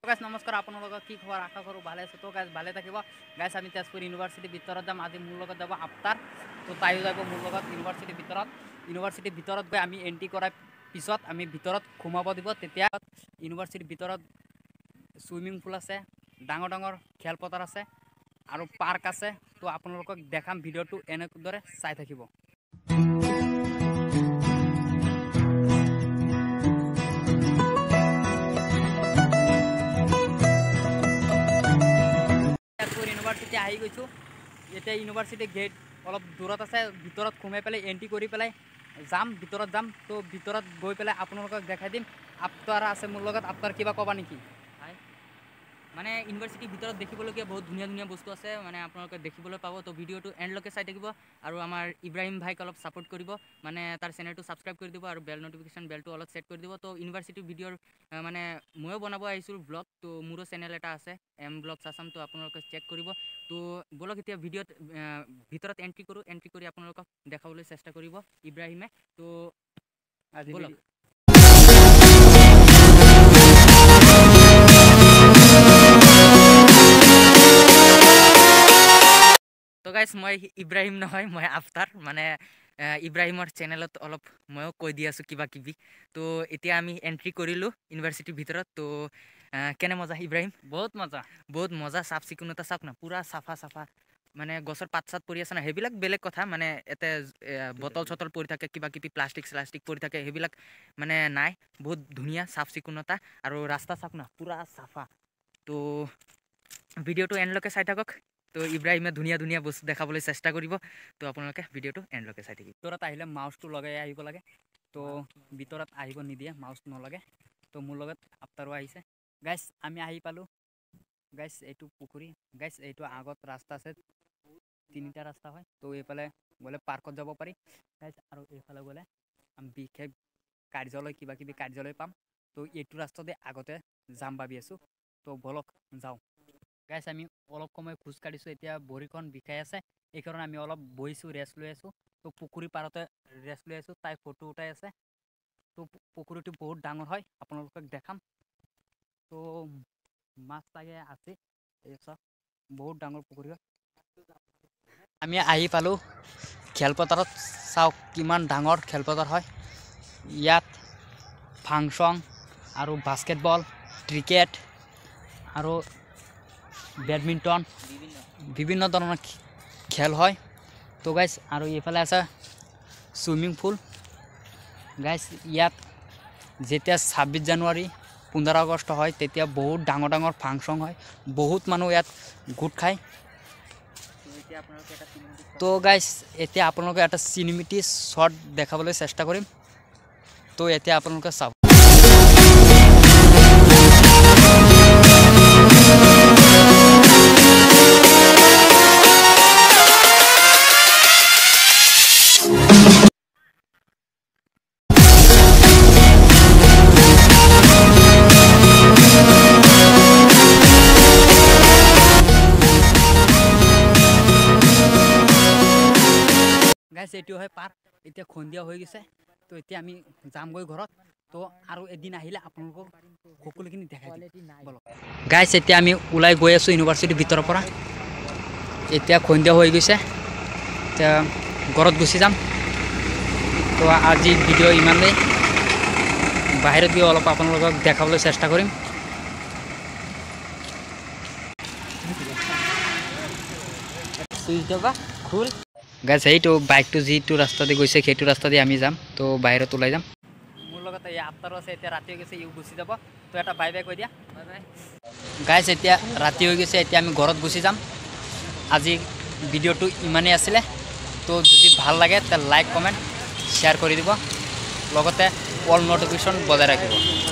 guys নমস্কাৰ আপোনালোকক কি খবৰ আশা কৰোঁ ভালে আছে তো গাইজ ভালে থাকিব গাইজ আমি তেজপুৰ ইউনিভাৰ্চিটিৰ ভিতৰত যাম আজি মোৰ লগত যাব আফতাৰ তো তাইও যাব মোৰ লগত ইউনিভাৰ্চিটিৰ ভিতৰত গৈ আমি এণ্ট্ৰি কৰাৰ পিছত আমি ভিতৰত সোমাব দিব তেতিয়া ইউনিভাৰ্চিটিৰ ভিতৰত সুইমিং পুল আছে ডাঙৰ ডাঙৰ খেলপথাৰ আছে আৰু পাৰ্ক আছে তো আপোনালোকক দেখাম ভিডিঅ'টো এনেদৰে চাই থাকিব ইউনিভাৰ্চিটি আহি গৈছোঁ এতিয়া ইউনিভাৰ্চিটি গেট অলপ দূৰত আছে ভিতৰত সোমাই পেলাই এণ্ট্ৰি কৰি পেলাই যাম ভিতৰত যাম তো ভিতৰত গৈ পেলাই আপোনালোকক দেখাই দিম আফতাৰ আছে মোৰ লগত আফতাৰ কিবা ক'বা নেকি মানে ইউনিভাৰ্চিটিৰ ভিতৰত দেখিবলগীয়া বহুত ধুনীয়া ধুনীয়া বস্তু আছে মানে আপোনালোকে দেখিবলৈ পাব তো ভিডিঅ'টো এণ্ডলৈকে চাই থাকিব আৰু আমাৰ ইব্ৰাহিম ভাইক অলপ ছাপোৰ্ট কৰিব মানে তাৰ চেনেলটো ছাবস্ক্ৰাইব কৰি দিব আৰু বেল নটিফিকেশ্যন বেলটো অলপ ছেট কৰি দিব তো ইউনিভাৰ্চিটিৰ ভিডিঅ'ৰ মানে ময়ো বনাব আহিছোঁ ব্লগ তো মোৰো চেনেল এটা আছে এম ব্লগছ আছাম তো আপোনালোকে চেক কৰিব তো বলক এতিয়া ভিডিঅ'ত ভিতৰত এণ্ট্ৰি কৰোঁ এণ্ট্ৰি কৰি আপোনালোকক দেখাবলৈ চেষ্টা কৰিব ইব্ৰাহিমে তো বলক তো গাইজ মই ইব্ৰাহিম নহয় মই আফতাৰ মানে ইব্ৰাহিমৰ চেনেলত অলপ ময়ো কৈ দি আছোঁ কিবা কিবি তো এতিয়া আমি এণ্ট্ৰি কৰিলোঁ ইউনিভাৰ্চিটিৰ ভিতৰত তো কেনে মজা ইব্ৰাহিম বহুত মজা চাফ চিকুণতা চাওক না পূৰা চাফা মানে গছৰ পাত চাত পৰি আছে না সেইবিলাক বেলেগ কথা মানে ইয়াতে বটল চটল পৰি থাকে কিবা কিবি প্লাষ্টিক পৰি থাকে সেইবিলাক মানে নাই বহুত ধুনীয়া চাফ চিকুণতা আৰু ৰাস্তা চাওক না পূৰা চাফা তো ভিডিঅ'টো এণ্ডলৈকে চাই থাকক তো ইব্ৰাহিমে ধুনীয়া ধুনীয়া বস্তু দেখাবলৈ চেষ্টা কৰিব তো আপোনালোকে ভিডিঅ'টো এণ্ডলৈকে চাই থাকিব ভিতৰত আহিলে মাউচটো লগাই আহিব লাগে তো ভিতৰত আহিব নিদিয়ে মাউচ নলগে তো মোৰ লগত আফতাৰো আহিছে গাইজ আমি আহি পালোঁ গাইজ এইটো পুখুৰী গাইজ এইটো আগত ৰাস্তা আছে তিনিটা ৰাস্তা হয় তো এইফালে গ'লে পাৰ্কত যাব পাৰি গাইজ আৰু এইফালে গ'লে আমি বিশেষ কাৰ্যালয় কিবা কিবি কাৰ্যালয় পাম তো এইটো ৰাস্তাতে আগতে যাম ভাবি আছোঁ তো বলক যাওঁ গাইজ আমি অলপ সময় খোজ কাঢ়িছোঁ এতিয়া ভৰিখন বিষাই আছে এইকাৰণে আমি অলপ বহিছোঁ ৰেষ্ট লৈ আছোঁ তো পুখুৰী পাৰতে ৰেষ্ট লৈ আছোঁ তাই ফটো উঠাই আছে তো পুখুৰীটো বহুত ডাঙৰ হয় আপোনালোকক দেখাম তো মাছ লাগে আছে এই চাওক বহুত ডাঙৰ পুখুৰী হয় আমি আহি পালোঁ খেলপথাৰত চাওক কিমান ডাঙৰ খেলপথাৰ হয় ইয়াত ফাংচন আৰু বাস্কেটবল ক্ৰিকেট আৰু বেডমিণ্টন বিভিন্ন ধৰণৰ খেল হয় তো গাইজ আৰু এইফালে আছে চুইমিং পুল গাইজ ইয়াত যেতিয়া 26 জানুৱাৰী 15 আগষ্ট হয় তেতিয়া বহুত ডাঙৰ ডাঙৰ ফাংচন হয় বহুত মানুহ ইয়াত গোট খায় তো গাইজ এতিয়া আপোনালোকে এটা চিনেমেটিক শ্বট দেখাবলৈ চেষ্টা কৰিম তো এতিয়া আপোনালোকে চাওক গাইজ এইটো হয় পাৰ্ক এতিয়া সন্ধিয়া হৈ গৈছে তো এতিয়া আমি যামগৈ ঘৰত তো আৰু এদিন আহিলে আপোনালোকক সকলোখিনি দেখাই দিম বলক গাইজ এতিয়া আমি ওলাই গৈ আছোঁ ইউনিভাৰ্চিটিৰ ভিতৰৰ পৰা এতিয়া সন্ধিয়া হৈ গৈছে এতিয়া ঘৰত গুচি যাম তো আজি ভিডিঅ' ইমানেই বাহিৰত গৈ অলপ আপোনালোকক দেখাবলৈ চেষ্টা কৰিম খোল গাইজ সেইটো বাইকটো যিটো ৰাস্তা দি গৈছে সেইটো ৰাস্তা দি আমি যাম তো বাহিৰত ওলাই যাম মোৰ লগত এই আফতাৰো আছে এতিয়া ৰাতি হৈ গৈছে ইও গুচি যাব তো এটা বাই বাই কৈ দিয়া বাই বাই গাইজ এতিয়া ৰাতি হৈ গৈছে এতিয়া আমি ঘৰত গুচি যাম আজি ভিডিঅ'টো ইমানেই আছিলে তো যদি ভাল লাগে তে লাইক কমেণ্ট শ্বেয়াৰ কৰি দিব লগতে অল নটিফিকেশ্যন বজাই ৰাখিব